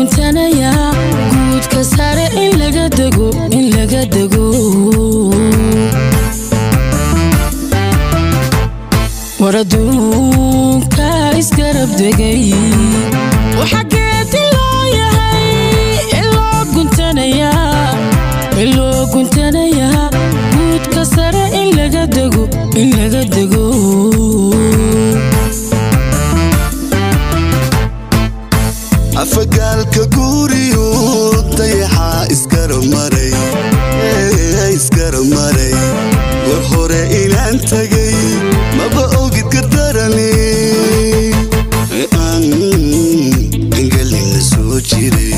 guntanaya guudka sare in laga dego waraduunka isgarab degay waxageedi loo yahay iloo guntanaya guudka sare in laga dego afagaalka guriyo dayaxa isgarab maray war hore inaan tagay maba ogid gardarani angalina soo jiray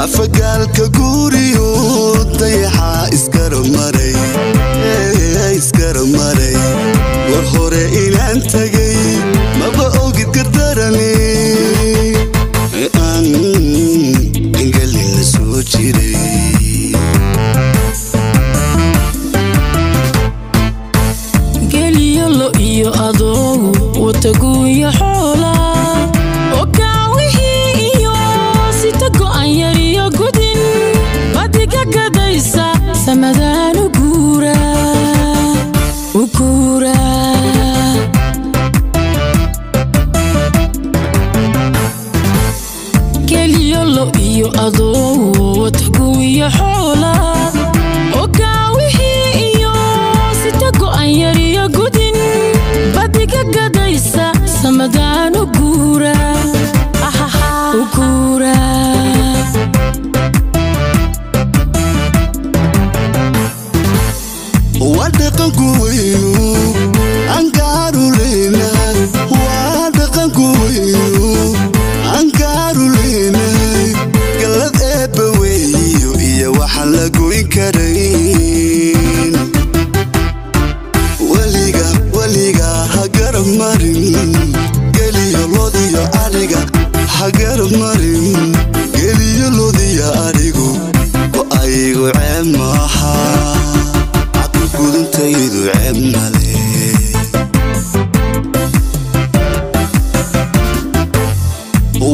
afagaalka guriyo dayaxa isgarab maray war hore inaan tagay maba ogid gardarani angalina soo jiray geliyo lo iyo adoogu wataguuya xoola okaawihii iyo sita go'an yar iyo gudin badiga gadaysa samadaan u guura geliyo lo iyo adoogu wataguuya xoola okaawihii iyo sita go'an yar iyo gudin badiga gadaysa samadaan u guura wadaqanku weynu angaaruleyna galad eebba weeyo iyo waxaan la goyn karayn weliga ha garab marin geliyo lodiyo ariga ha garab marin geliyo lodiyo arigu go'aygu ceeb maaha gudantaydu ceeb male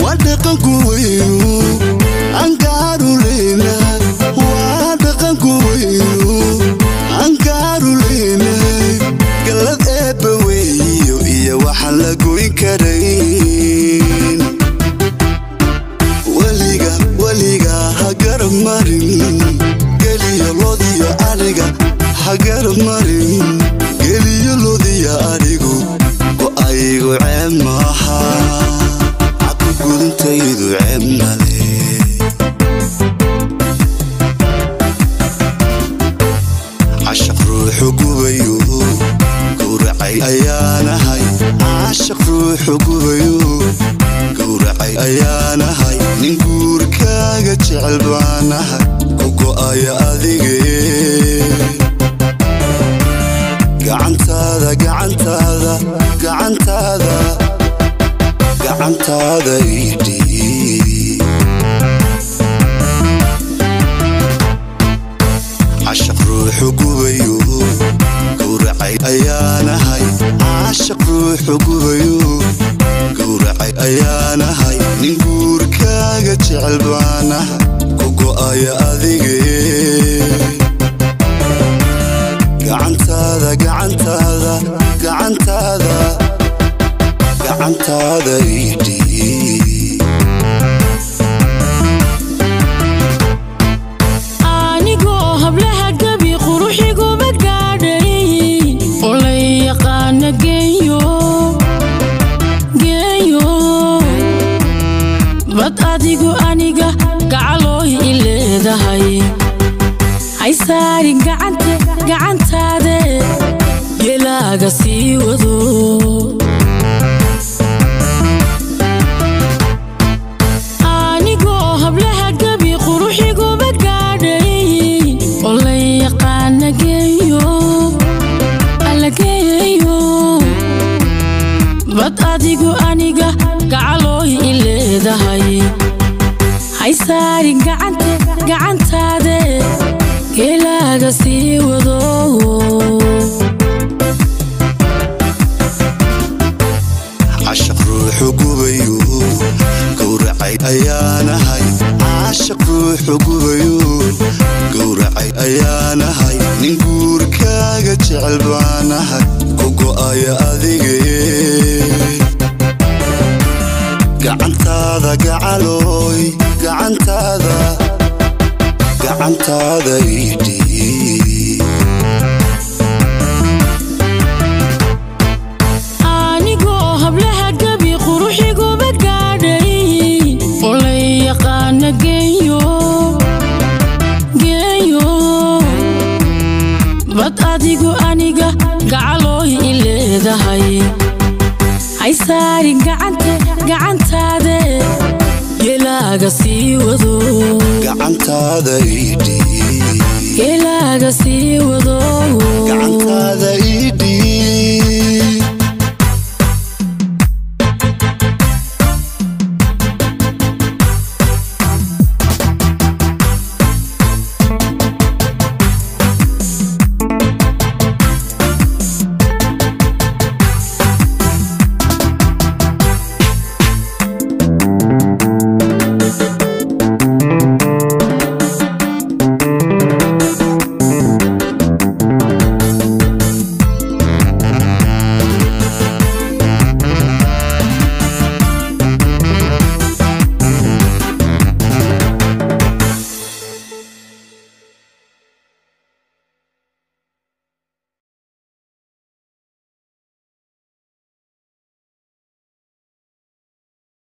wadaqanku weynu angaaruleyna galad eebba weeyo iyo waxaan la goyn karayn weliga ha garab marin geliyo lodiyo ariga ha garab marin geliyo lodiyo arigu go'aygu ceeb maaha gudantaydu ceeb male cashaq ruuxu gubayo gowracay ayaanahay nin guurkaaga jecel baanahay ku go'aya adige gacantaada idhi cashaq ruuxu gubayo gowracay ayaanahay nin guurkaaga jecel baanahay ku go'aya adige gacantaada idhi anigoo hablaha gabi quruxiguma gaadhay oo la yaqaana geeyo bad adigu aniga gacalooy i leedahay hay saarin gacantaade gelaaga sii wado anigoo hablaha gabi quruxiguma gaadhay oo la yaqaana geeyo bad adigu aniga gacalooy i leedahay hay saarin gacantaade gelaaga sii wado ayaanahay caashaq ruuxu gubayo gowracay ayaanahay nin guurkaaga jecel baanahay ku go'aya adige gacantaada gacalooy gacantaada idhii anigoo hablaha gabi quruxiguba gaadhay olay yaqaana geeyo bad adigu aniga gacalooy i leedahay hay saarin gacantaade geelaaga sii wado gacantaada idhii geelaaga sii wado gacantaada